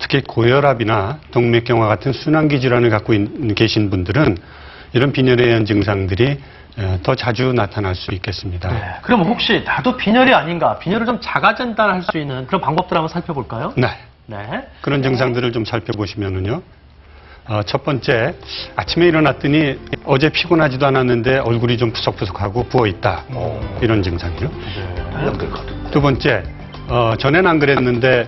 특히 고혈압이나 동맥경화 같은 순환기 질환을 갖고 계신 분들은 이런 빈혈에 의한 증상들이 더 자주 나타날 수 있겠습니다. 네. 그럼 혹시 나도 빈혈이 아닌가, 빈혈을 좀 자가 진단할 수 있는 그런 방법들 한번 살펴볼까요? 네. 네. 그런 증상들을 좀 살펴보시면은요. 첫 번째, 아침에 일어났더니 어제 피곤하지도 않았는데 얼굴이 좀 푸석푸석하고 부어있다. 이런 증상이요. 두 번째, 전엔 안 그랬는데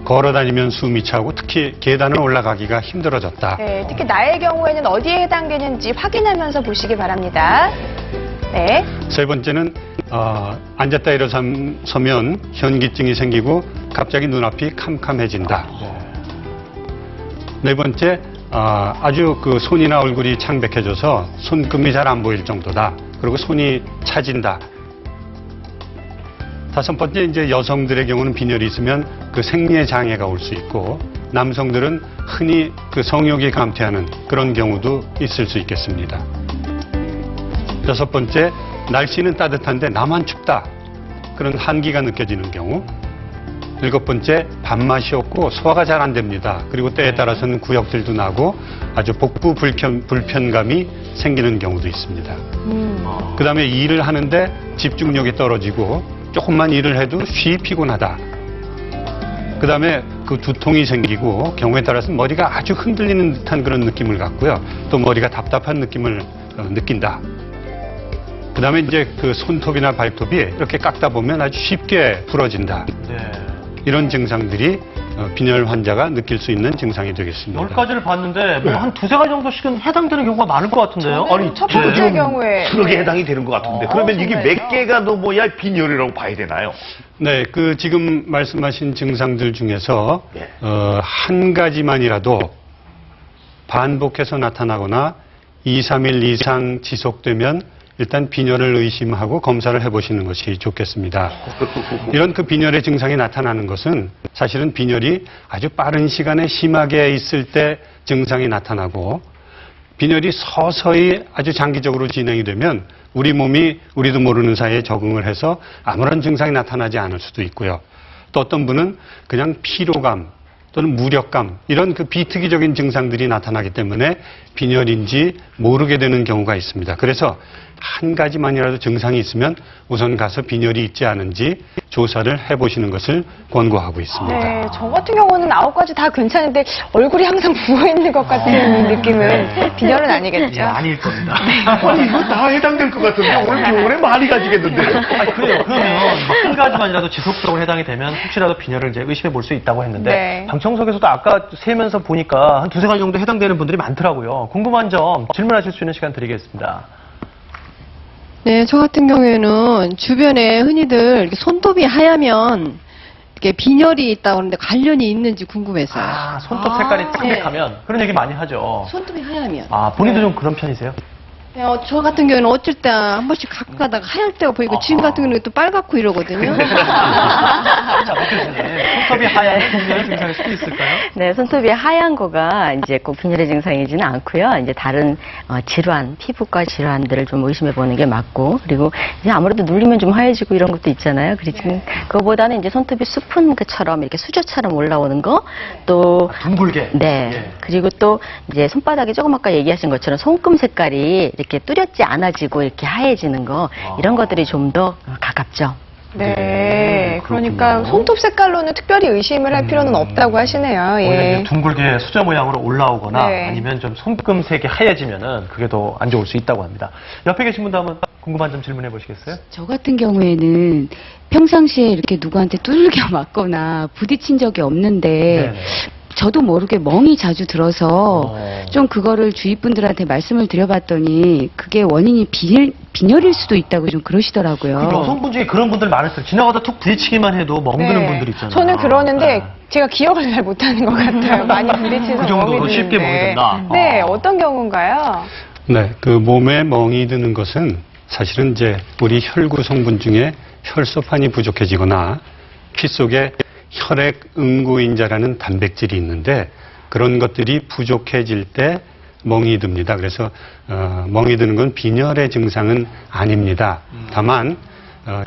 걸어다니면 숨이 차고 특히 계단을 올라가기가 힘들어졌다. 네, 특히 나의 경우에는 어디에 해당되는지 확인하면서 보시기 바랍니다. 네. 세 번째는 앉았다 일어서면 현기증이 생기고 갑자기 눈앞이 캄캄해진다. 네 번째, 아주 그 손이나 얼굴이 창백해져서 손금이 잘 안 보일 정도다. 그리고 손이 차진다. 다섯 번째, 이제 여성들의 경우는 빈혈이 있으면 그 생리에 장애가 올 수 있고, 남성들은 흔히 그 성욕이 감퇴하는 그런 경우도 있을 수 있겠습니다. 여섯 번째, 날씨는 따뜻한데 나만 춥다. 그런 한기가 느껴지는 경우. 일곱 번째, 밥맛이 없고 소화가 잘 안 됩니다. 그리고 때에 따라서는 구역질도 나고 아주 복부 불편감이 생기는 경우도 있습니다. 그 다음에 일을 하는데 집중력이 떨어지고 조금만 일을 해도 쉬이 피곤하다. 그 다음에 그 두통이 생기고 경우에 따라서는 머리가 아주 흔들리는 듯한 그런 느낌을 갖고요. 또 머리가 답답한 느낌을 느낀다. 그 다음에 이제 그 손톱이나 발톱이 이렇게 깎다 보면 아주 쉽게 부러진다. 네. 이런 증상들이 빈혈 환자가 느낄 수 있는 증상이 되겠습니다. 10가지를 봤는데 뭐 한 두세 가지 정도씩은 해당되는 경우가 많을 것 같은데요. 아니, 첫 번째 경우에 트럭에 해당이 되는 것 같은데 그러면 이게 정말요? 몇 개가 넘어야 빈혈이라고 봐야 되나요? 네, 그 지금 말씀하신 증상들 중에서 네. 한 가지만이라도 반복해서 나타나거나 2, 3일 이상 지속되면 일단 빈혈을 의심하고 검사를 해보시는 것이 좋겠습니다. 이런 그 빈혈의 증상이 나타나는 것은 사실은 빈혈이 아주 빠른 시간에 심하게 있을 때 증상이 나타나고 빈혈이 서서히 아주 장기적으로 진행이 되면 우리 몸이 우리도 모르는 사이에 적응을 해서 아무런 증상이 나타나지 않을 수도 있고요. 또 어떤 분은 그냥 피로감 또는 무력감 이런 그 비특이적인 증상들이 나타나기 때문에 빈혈인지 모르게 되는 경우가 있습니다. 그래서 한 가지만이라도 증상이 있으면 우선 가서 빈혈이 있지 않은지 조사를 해보시는 것을 권고하고 있습니다. 네, 저 같은 경우는 9가지 다 괜찮은데 얼굴이 항상 부어있는 것 같은 느낌은 빈혈은 아니겠죠? 예, 아닐 겁니다. 아니 이거 다 해당될 것 같은데 오늘 빈혈에 많이 가지겠는데요? 아니, 그래요. 그러면 한 가지만이라도 지속적으로 해당이 되면 혹시라도 빈혈을 이제 의심해 볼 수 있다고 했는데 네. 방청석에서도 아까 세면서 보니까 한 두세 가지 정도 해당되는 분들이 많더라고요. 궁금한 점 질문하실 수 있는 시간 드리겠습니다. 네, 저 같은 경우에는 주변에 흔히들 이렇게 손톱이 하얗면 이렇게 빈혈이 있다고 하는데 관련이 있는지 궁금해서요. 아, 손톱 색깔이 창백하면 그런 얘기 많이 하죠. 손톱이 하얗면. 아, 본인도 좀 그런 편이세요? 네, 저 같은 경우에는 어쩔 때 한 번씩 가끔 가다가 하얄 때가 보이고 지금 같은 경우는 또 빨갛고 이러거든요. 자, 박효진님, 손톱이 하얀 빈혈 증상일 수도 있을까요? 네, 손톱이 하얀 거가 이제 꼭 빈혈의 증상이지는 않고요. 이제 다른 질환, 피부과 질환들을 좀 의심해 보는 게 맞고, 그리고 이제 아무래도 눌리면 좀 하얘지고 이런 것도 있잖아요. 그래서 그거보다는 이제 손톱이 수푼 것처럼 이렇게 수저처럼 올라오는 거, 또 둥글게. 네. 예. 그리고 또 이제 손바닥이 조금 아까 얘기하신 것처럼 손금 색깔이 이렇게 뚜렷지 않아지고 이렇게 하얘지는 거, 이런 것들이 좀 더 가깝죠. 네, 그러니까 손톱 색깔로는 특별히 의심을 할 필요는 없다고 하시네요. 원래 예. 이제 둥글게 수저 모양으로 올라오거나 네. 아니면 좀 손금색이 하얘지면은 그게 더 안 좋을 수 있다고 합니다. 옆에 계신 분도 한번 궁금한 점 질문해 보시겠어요? 저 같은 경우에는 평상시에 이렇게 누구한테 두들겨 맞거나 부딪힌 적이 없는데 네네. 저도 모르게 멍이 자주 들어서 좀 그거를 주위 분들한테 말씀을 드려봤더니 그게 원인이 빈혈일 수도 있다고 좀 그러시더라고요. 그 여성분 중에 그런 분들 많았어요. 지나가다 툭 부딪히기만 해도 멍드는 네. 분들 있잖아요. 저는 그러는데 네. 제가 기억을 잘 못하는 것 같아요. 많이 부딪혀서 그 정도로 멍이 쉽게 드는데. 멍이 든다? 네, 어떤 경우인가요? 네, 그 몸에 멍이 드는 것은 사실은 이제 우리 혈구 성분 중에 혈소판이 부족해지거나 피 속에 혈액응고인자라는 단백질이 있는데 그런 것들이 부족해질 때 멍이 듭니다. 그래서 멍이 드는 건 빈혈의 증상은 아닙니다. 다만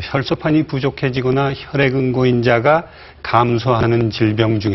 혈소판이 부족해지거나 혈액응고인자가 감소하는 질병 중에